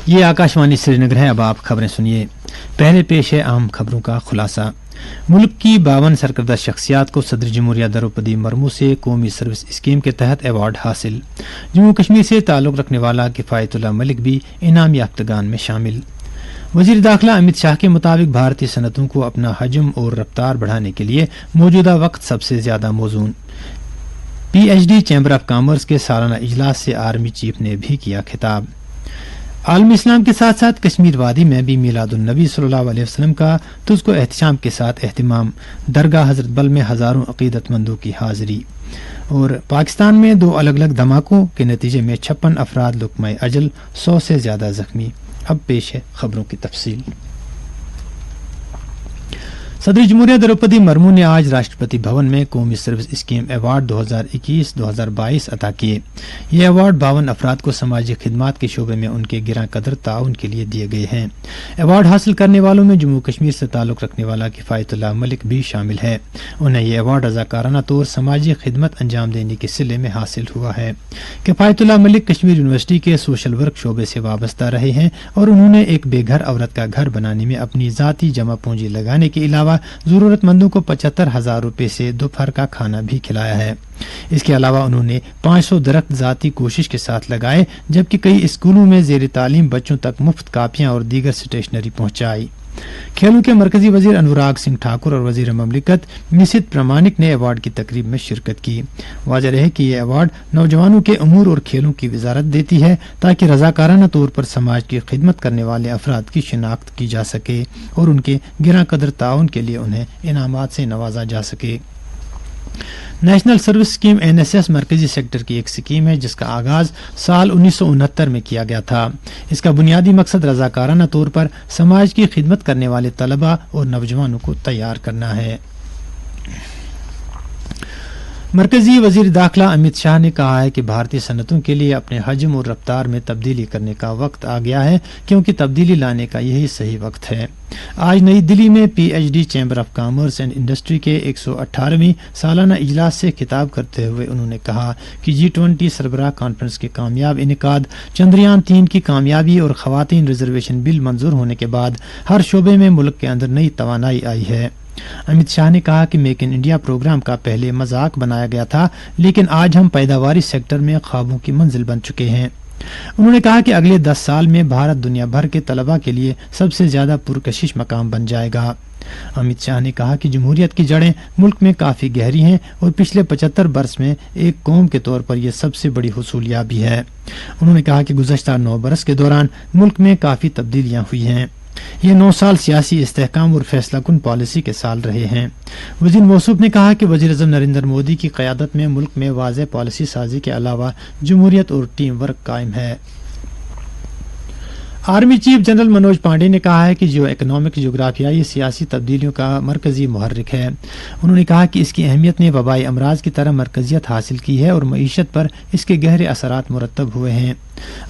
ये आकाशवाणी श्रीनगर है। अब आप खबरें सुनिए। पहले पेश है अहम खबरों का खुलासा। मुल्क की 52 सरकर्दा शख्सियात को सदर जमहूरिया द्रौपदी मुर्मू से कौमी सर्विस स्कीम के तहत अवार्ड हासिल। जम्मू कश्मीर से ताल्लुक रखने वाला किफायतुल्लाह मलिक भी इनाम याफ्तगान में शामिल। वजीर दाखिला अमित शाह के मुताबिक भारतीय सनतों को अपना हजम और रफ्तार बढ़ाने के लिए मौजूदा वक्त सबसे ज्यादा मौजून। PhD चैम्बर ऑफ कॉमर्स के सालाना इजलास से आर्मी चीफ ने भी किया खिताब। आलम इस्लाम के साथ साथ कश्मीर वादी में भी मिलादुन नबी सल्लल्लाहु अलैहि वसल्लम का तुझको एहतशाम के साथ एहतिमाम। दरगाह हजरत बल में हजारों अकीदतमंदों की हाजिरी। और पाकिस्तान में 2 अलग अलग धमाकों के नतीजे में 56 अफराद लुक्मा अजल, 100 से ज्यादा जख्मी। अब पेश है खबरों की तफसील। सदर जमहूरिया द्रौपदी मुर्मू ने आज राष्ट्रपति भवन में कौमी सर्विस स्कीम अवार्ड 2021-2022 अता किए। ये अवार्ड 52 अफराद को समाजी खिदमात के शोबे में उनके गिरा कदर ताउन के लिए दिए गए हैं। अवार्ड हासिल करने वालों में जम्मू कश्मीर से ताल्लुक रखने वाला किफायतुल्लाह मलिक भी शामिल है। उन्हें यह अवार्ड रजाकाराना तौर समाजी खिदमत अंजाम देने के सिले में हासिल हुआ है। किफायतुल्लाह मलिक कश्मीर यूनिवर्सिटी के सोशल वर्क शोबे से वाबस्ता रहे हैं और उन्होंने एक बेघर औरत का घर बनाने में अपनी जाती जमा पूंजी लगाने के अलावा जरूरतमंदों को 75,000 रुपए से दोपहर का खाना भी खिलाया है। इसके अलावा उन्होंने 500 दरख्त जाती कोशिश के साथ लगाए, जबकि कई स्कूलों में जेर तालीम बच्चों तक मुफ्त कापियां और दीगर स्टेशनरी पहुंचाई। खेलों के मरकजी वजीर अनुराग सिंह ठाकुर और वजीर ममलिकत निशित प्रामाणिक ने अवार्ड की तकरीब में शिरकत की। वाज़ेह रहे कि यह अवार्ड नौजवानों के उमूर और खेलों की वजारत देती है ताकि रजाकाराना तौर पर समाज की खिदमत करने वाले अफराद की शिनाख्त की जा सके और उनके गिरा कदर ताउन के लिए उन्हें इनामात से नवाजा जा सके। नेशनल सर्विस स्कीम NSS मरकजी सेक्टर की एक स्कीम है जिसका आगाज साल 1969 में किया गया था। इसका बुनियादी मकसद रजाकाराना तौर पर समाज की खिदमत करने वाले तलबा और नौजवानों को तैयार करना है। मरकजी वजीर दाखिला अमित शाह ने कहा है कि भारतीय सनतों के लिए अपने हजम और रफ्तार में तब्दीली करने का वक्त आ गया है, क्योंकि तब्दीली लाने का यही सही वक्त है। आज नई दिल्ली में PhD chamber of commerce and industry के 118वीं सालाना इजलास से खिताब करते हुए उन्होंने कहा कि G20 सरबराह कॉन्फ्रेंस के कामयाब इनेकाद, चंद्रयान 3 की कामयाबी और खवातीन रिजर्वेशन बिल मंजूर होने के बाद हर शोबे में मुल्क के अंदर नई तवानाई आई है। अमित शाह ने कहा कि मेक इन इंडिया प्रोग्राम का पहले मजाक बनाया गया था, लेकिन आज हम पैदावारी सेक्टर में ख्वाबों की मंजिल बन चुके हैं। उन्होंने कहा कि अगले 10 साल में भारत दुनिया भर के तलबा के लिए सबसे ज्यादा पुरकशिश मकाम बन जाएगा। अमित शाह ने कहा कि जमहूरियत की जड़ें मुल्क में काफी गहरी हैं और पिछले 75 बरस में एक कौम के तौर पर यह सबसे बड़ी हुसूलियाबी है। उन्होंने कहा कि गुज़श्ता 9 बरस के दौरान मुल्क में काफी तब्दीलियां हुई हैं। ये 9 साल सियासी इस्तेहकाम और फैसला कुन पॉलिसी के साल रहे हैं। वजीर मौसूफ ने कहा कि वजीर आज़म नरेंद्र मोदी की क़यादत में मुल्क में वाज़ेह पॉलिसी साजी के अलावा जमहूरियत और टीम वर्क कायम है। Army chief general Manoj Pande ने कहा है कि जियो इकोनॉमिक जोग्राफियाई सियासी तब्दीलियों का मरकजी मुहर्रिक है। उन्होंने कहा कि इसकी अहमियत ने वबाई अमराज की तरह मरकजियत हासिल की है और मईशत पर इसके गहरे असरात मुरतब हुए हैं।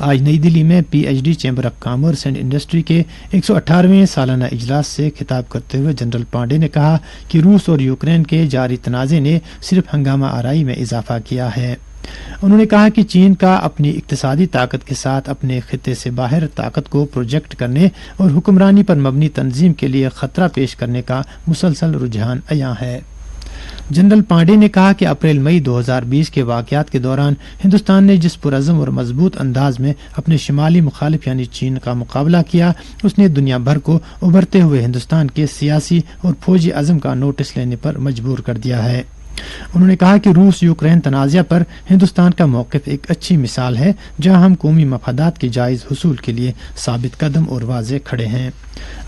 आज नई दिल्ली में PhD chamber of commerce and industry के 118वें सालाना इजलास से खिताब करते हुए जनरल पांडे ने कहा कि रूस और यूक्रेन के जारी तनाज़े ने सिर्फ हंगामा आराई में इजाफा किया है। उन्होंने कहा कि चीन का अपनी इक्तिसादी ताकत के साथ अपने खिते से बाहर ताकत को प्रोजेक्ट करने और हुक्मरानी पर मबनी तंजीम के लिए खतरा पेश करने का मुसलसल रुझान अयां है। जनरल पांडे ने कहा कि अप्रैल मई 2020 के वाकयात के दौरान हिंदुस्तान ने जिस पुरअज़म और मजबूत अंदाज में अपने शिमाली मुखालिफ यानी चीन का मुकाबला किया, उसने दुनिया भर को उभरते हुए हिंदुस्तान के सियासी और फौजी अज़म का नोटिस लेने पर मजबूर कर दिया है। उन्होंने कहा कि रूस यूक्रेन तनाज़ा पर हिंदुस्तान का मौक़िफ़ एक अच्छी मिसाल है, जहां हम कौमी मफादात के जायज़ हुसूल के लिए साबित कदम और वाज़े खड़े हैं।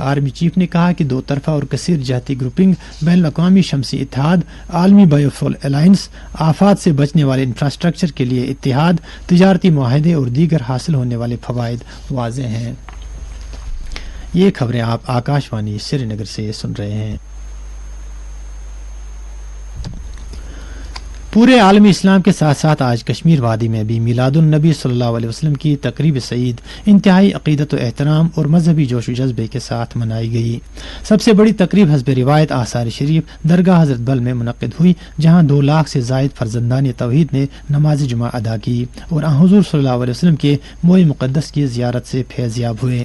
आर्मी चीफ ने कहा कि 2 तरफ़ा और कसीर जहती ग्रुपिंग, बैनुल-अक़वामी शमसी इत्तेहाद, आलमी बायोफ्यूल अलायंस, आफात से बचने वाले इंफ्रास्ट्रक्चर के लिए इत्तेहाद, तिजारती मुआहदे और दीगर हासिल होने वाले फ़वाइद वाज़े हैं। ये खबरें आप आकाशवाणी श्रीनगर से सुन रहे हैं। پورے عالمی اسلام کے ساتھ ساتھ آج کشمیر وادی میں بھی میلاد النبی صلی اللہ علیہ وسلم کی تقریب سعید انتہائی عقیدت و احترام اور مذہبی جوش و جذبے کے ساتھ منائی گئی۔ سب سے بڑی تقریب حسب روایت آثار شریف درگاہ حضرت بل میں منعقد ہوئی، جہاں 2 لاکھ سے زائد فرزندان توحید نے نماز جمعہ ادا کی اور حضور صلی اللہ علیہ وسلم کے موئے مقدس کی زیارت سے فیض یاب ہوئے۔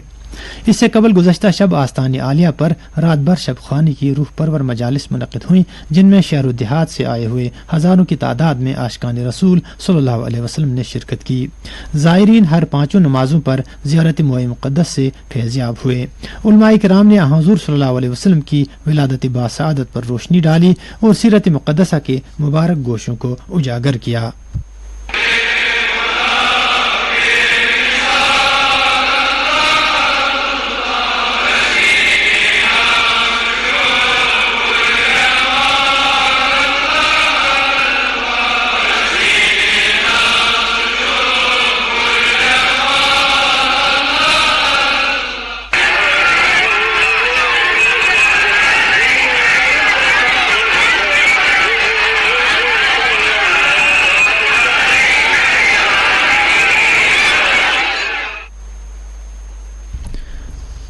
اس سے قبل گزشتہ شب آستان عالیہ پر رات بھر شب خوانی کی روح پرور مجالس منعقد ہوئیں، جن میں شہر و دیہات سے آئے ہوئے ہزاروں کی تعداد میں عاشقان رسول صلی اللہ علیہ وسلم نے شرکت کی۔ زائرین ہر 5 نمازوں پر زیارت موئے مقدس سے فیض یاب ہوئے۔ علماء کرام نے حضور صلی اللہ علیہ وسلم کی ولادت باسعادت پر روشنی ڈالی اور سیرت مقدسہ کے مبارک گوشوں کو اجاگر کیا۔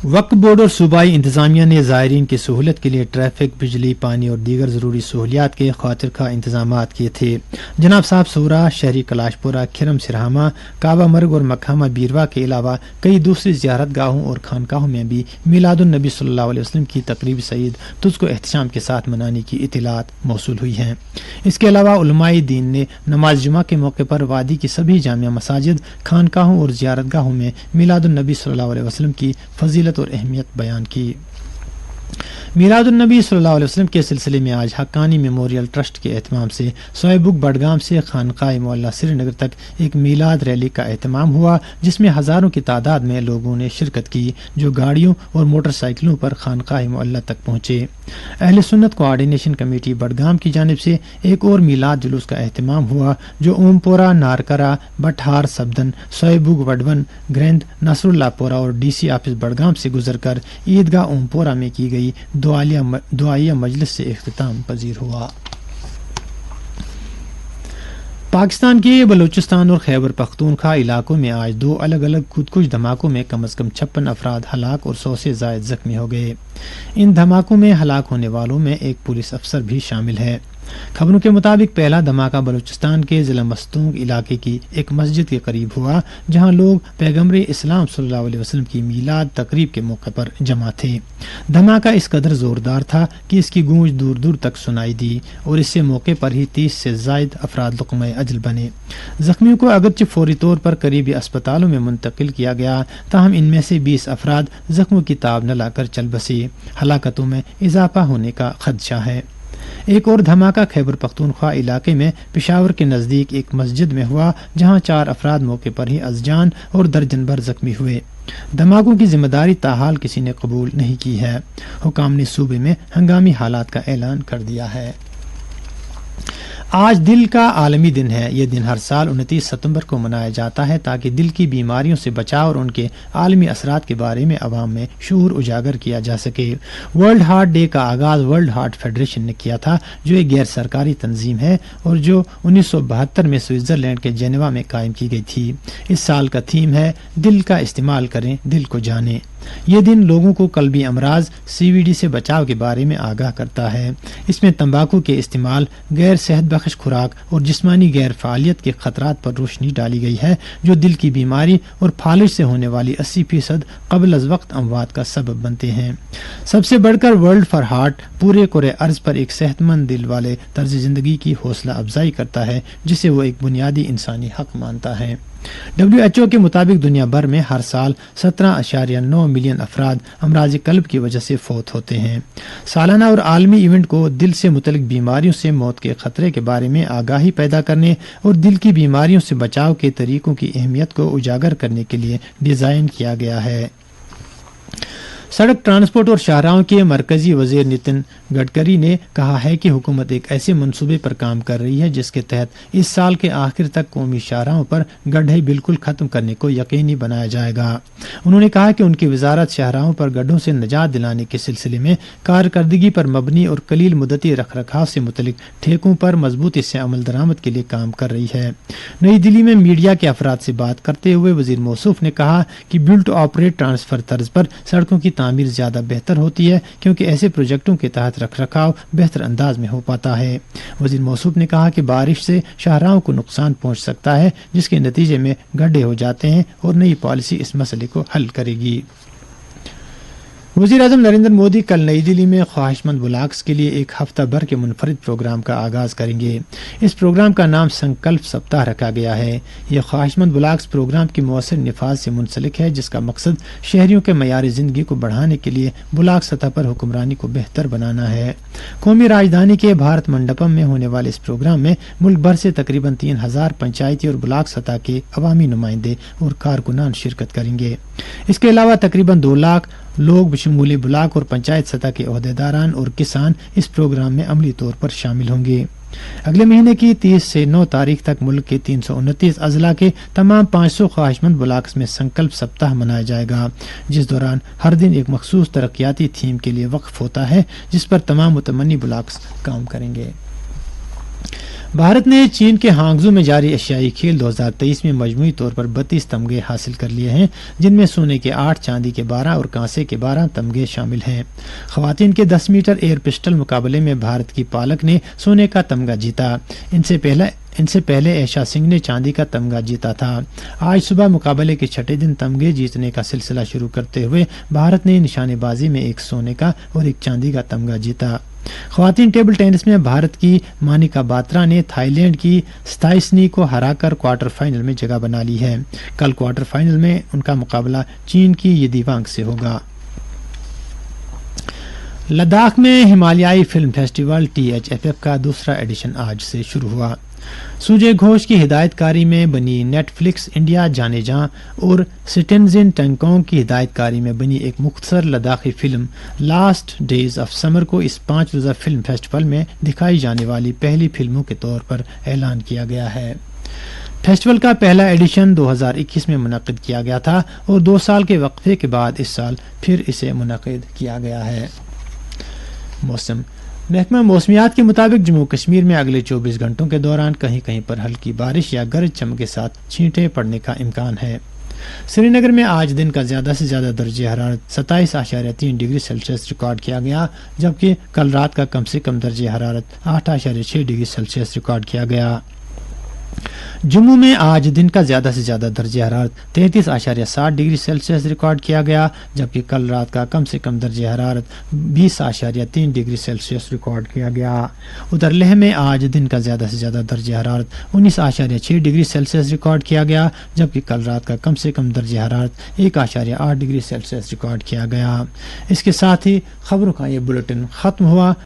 وقف بورڈ اور صوبائی انتظامیہ نے زائرین کی سہولت کے لیے ٹریفک، بجلی، پانی اور دیگر ضروری سہولیات کے خاطر خواہ انتظامات کیے تھے۔ جناب صاحب سورا، شہری کلاش پورہ، کھرم سرہامہ، کعبہ مرگ اور مکھامہ بیروا کے علاوہ کئی دوسری زیارت گاہوں اور خانقاہوں میں بھی میلاد النبی صلی اللہ علیہ وسلم کی تقریب سعید تجھ کو احتشام کے ساتھ منانے کی اطلاعات موصول ہوئی ہیں۔ اس کے علاوہ علماء دین نے نماز جمعہ کے موقع پر وادی کی سبھی جامع مساجد، خانقاہوں اور زیارت گاہوں میں میلاد النبی صلی اللہ علیہ وسلم کی فضیلت اور اہمیت بیان کی۔ میلاد النبی صلی اللہ علیہ وسلم کے سلسلے میں آج حقانی میموریل ٹرسٹ کے اہتمام سے سوئے بک بڈگام سے خانقاہ معلیٰ سری نگر تک ایک میلاد ریلی کا اہتمام ہوا، جس میں ہزاروں کی تعداد میں لوگوں نے شرکت کی، جو گاڑیوں اور موٹر سائیکلوں پر خانقاہ معلیٰ تک پہنچے۔ اہل سنت کوآرڈینیشن کمیٹی بڈگام کی جانب سے ایک اور میلاد جلوس کا اہتمام ہوا، جو اوم پورہ، نارکرا، بٹہار، سبدن، سوئے بک وڈون، گریند، نصر اللہ پورہ اور ڈی سی آفس بڈگام سے گزر کر عیدگاہ اوم پورہ میں کی گئی دعائیہ مجلس سے اختتام پذیر ہوا۔ پاکستان کے بلوچستان اور خیبر پختونخوا علاقوں میں آج 2 الگ الگ خودکش دھماکوں میں کم از کم 56 افراد ہلاک اور 100 سے زائد زخمی ہو گئے۔ ان دھماکوں میں ہلاک ہونے والوں میں ایک پولیس افسر بھی شامل ہے۔ خبروں کے مطابق پہلا دھماکہ بلوچستان کے ضلع مستونگ علاقے کی ایک مسجد کے قریب ہوا، جہاں لوگ پیغمبر اسلام صلی اللہ علیہ وسلم کی میلاد تقریب کے موقع پر جمع تھے۔ دھماکہ اس قدر زوردار تھا کہ اس کی گونج دور دور تک سنائی دی اور اس سے موقع پر ہی 30 سے زائد افراد لقمہ اجل بنے۔ زخمیوں کو اگرچہ فوری طور پر قریبی اسپتالوں میں منتقل کیا گیا، تاہم ان میں سے 20 افراد زخموں کی تاب نہ لا کر چل بسے۔ ہلاکتوں میں اضافہ ہونے کا خدشہ ہے۔ ایک اور دھماکہ خیبر پختونخوا علاقے میں پشاور کے نزدیک ایک مسجد میں ہوا، جہاں 4 افراد موقع پر ہی از جان اور درجن بھر زخمی ہوئے۔ دھماکوں کی ذمہ داری تاحال کسی نے قبول نہیں کی ہے۔ حکام نے صوبے میں ہنگامی حالات کا اعلان کر دیا ہے۔ آج دل کا عالمی دن ہے۔ یہ دن ہر سال 29 ستمبر کو منایا جاتا ہے تاکہ دل کی بیماریوں سے بچاؤ اور ان کے عالمی اثرات کے بارے میں عوام میں شعور اجاگر کیا جا سکے۔ ورلڈ ہارٹ ڈے کا آغاز ورلڈ ہارٹ فیڈریشن نے کیا تھا، جو ایک غیر سرکاری تنظیم ہے اور جو 1972 میں سوئٹزرلینڈ کے جنیوا میں قائم کی گئی تھی۔ اس سال کا تھیم ہے دل کا استعمال کریں، دل کو جانیں۔ یہ دن لوگوں کو قلبی امراض CVD سے بچاؤ کے بارے میں آگاہ کرتا ہے۔ اس میں تمباکو کے استعمال، غیر صحت بخش خوراک اور جسمانی غیر فعالیت کے خطرات پر روشنی ڈالی گئی ہے، جو دل کی بیماری اور فالج سے ہونے والی 80% قبل از وقت اموات کا سبب بنتے ہیں۔ سب سے بڑھ کر ورلڈ فار ہارٹ پورے کرۂ ارض پر ایک صحت مند دل والے طرز زندگی کی حوصلہ افزائی کرتا ہے، جسے وہ ایک بنیادی انسانی حق مانتا ہے۔ WHO کے مطابق دنیا بھر میں ہر سال 17.9 ملین افراد امراض قلب کی وجہ سے فوت ہوتے ہیں۔ سالانہ اور عالمی ایونٹ کو دل سے متعلق بیماریوں سے موت کے خطرے کے بارے میں آگاہی پیدا کرنے اور دل کی بیماریوں سے بچاؤ کے طریقوں کی اہمیت کو اجاگر کرنے کے لیے ڈیزائن کیا گیا ہے۔ सड़क ट्रांसपोर्ट और शाहराहों के मरकजी वजीर नितिन गडकरी ने कहा है कि हुकूमत एक ऐसे मंसूबे पर काम कर रही है जिसके तहत इस साल के आखिर तक कौमी शाहराहों पर गड्ढे बिल्कुल खत्म करने को यकीनी बनाया जाएगा। उन्होंने कहा कि उनकी वजारत शाहराहों पर गड्ढों से निजात दिलाने के सिलसिले में कारकर्दगी पर मबनी और कलील मुद्दती रख रखाव से मुतलिक ठेकों पर मजबूती से अमल दरामद के लिए काम कर रही है। नई दिल्ली में मीडिया के अफराद से बात करते हुए वजीर मौसूफ ने कहा कि बिल्ड ऑपरेट ट्रांसफर तर्ज पर सड़कों की तामीर ज्यादा बेहतर होती है क्योंकि ऐसे प्रोजेक्टों के तहत रख रखाव बेहतर अंदाज में हो पाता है। वजीर मौसूफ ने कहा कि बारिश से शाहराहों को नुकसान पहुंच सकता है जिसके नतीजे में गड्ढे हो जाते हैं और नई पॉलिसी इस मसले को हल करेगी। वज़ीर आज़म नरेंद्र मोदी कल नई दिल्ली में ख्वाहिशमंद ब्लॉक्स के लिए एक हफ्ता भर के मुनफरिद प्रोग्राम का आगाज करेंगे। इस प्रोग्राम का नाम संकल्प सप्ताह रखा गया है। यह ख्वाहिशमंद ब्लॉक्स प्रोग्राम की मौसर निफाज से मुंसलिक है जिसका मकसद शहरियों के मयार जिंदगी को बढ़ाने के लिए ब्लॉक सतह पर हुक्मरानी को बेहतर बनाना है। कौमी राजधानी के भारत मंडपम में होने वाले इस प्रोग्राम में मुल्क भर से तकरीबन 3000 पंचायती और ब्लॉक सतह के अवामी नुमाइंदे और कारकुनान शिरकत करेंगे। इसके अलावा तकरीबन 2 लाख लोग बशमूली ब्लॉक और पंचायत सतह के ओहदेदारान और किसान इस प्रोग्राम में अमली तौर पर शामिल होंगे। अगले महीने की 30 से 9 तारीख तक मुल्क के 329 अजला के तमाम 500 ख्वाहिशमंद ब्लॉक्स में संकल्प सप्ताह मनाया जाएगा, जिस दौरान हर दिन एक मखसूस तरक्याती थीम के लिए वक्फ होता है जिस पर तमाम मुतमन्नी ब्लॉक्स काम करेंगे। भारत ने चीन के हांगझू में जारी एशियाई खेल 2023 में मजमूई तौर पर 32 तमगे हासिल कर लिए हैं, जिनमें सोने के 8, चांदी के 12 और कांसे के 12 तमगे शामिल हैं। खवातीन के 10 मीटर एयर पिस्टल मुकाबले में भारत की पालक ने सोने का तमगा जीता। इनसे पहले ऐशा सिंह ने चांदी का तमगा जीता था। आज सुबह मुकाबले के 6ठे दिन तमगे जीतने का सिलसिला शुरू करते हुए भारत ने निशानेबाजी में 1 सोने का और 1 चांदी का तमगा जीता। ख्वातीन टेबल टेनिस में भारत की मानिका बात्रा ने थाईलैंड की स्ताइसनी को हराकर क्वार्टर फाइनल में जगह बना ली है। कल क्वार्टर फाइनल में उनका मुकाबला चीन की यिदिवांग से होगा। लद्दाख में हिमालयाई फिल्म फेस्टिवल THFF का दूसरा एडिशन आज से शुरू हुआ। सुजय घोष की हिदायतकारी में बनी नेटफ्लिक्स इंडिया जाने जा और सिटेंजिन टंगकोंग की हिदायतकारी में बनी एक मुख्तसर Ladakhi film last days of summer को इस 5 रोज़ा फिल्म फेस्टिवल में दिखाई जाने वाली पहली फिल्मों के तौर पर ऐलान किया गया है। फेस्टिवल का पहला एडिशन 2021 में मुनक़िद किया गया था और 2 साल के वक्फे के बाद इस साल फिर इसे मुनक़िद किया गया है। मौसम महकमा मौसमियात के मुताबिक जम्मू कश्मीर में अगले 24 घंटों के दौरान कहीं कहीं पर हल्की बारिश या गरज चमक के साथ छींटे पड़ने का इम्कान है। श्रीनगर में आज दिन का ज्यादा से ज्यादा दर्जे हरारत 27.3 डिग्री सेल्सियस रिकॉर्ड किया गया, जबकि कल रात का कम से कम दर्जे हरारत 8.6 डिग्री सेल्सियस रिकॉर्ड किया गया। जम्मू में आज दिन का ज्यादा से ज्यादा दर्जे हरारत 33.7 डिग्री सेल्सियस रिकॉर्ड किया गया, जबकि कल रात का कम से कम दर्जे हरारत 20.3 डिग्री सेल्सियस रिकॉर्ड किया गया। उधर लेह में आज दिन का ज्यादा से ज्यादा दर्जे हरारत 19.6 डिग्री सेल्सियस रिकॉर्ड किया गया, जबकि कल रात का कम से कम दर्जे हरारत 1.8 डिग्री सेल्सियस रिकॉर्ड किया गया। इसके साथ ही खबरों का ये बुलेटिन खत्म हुआ।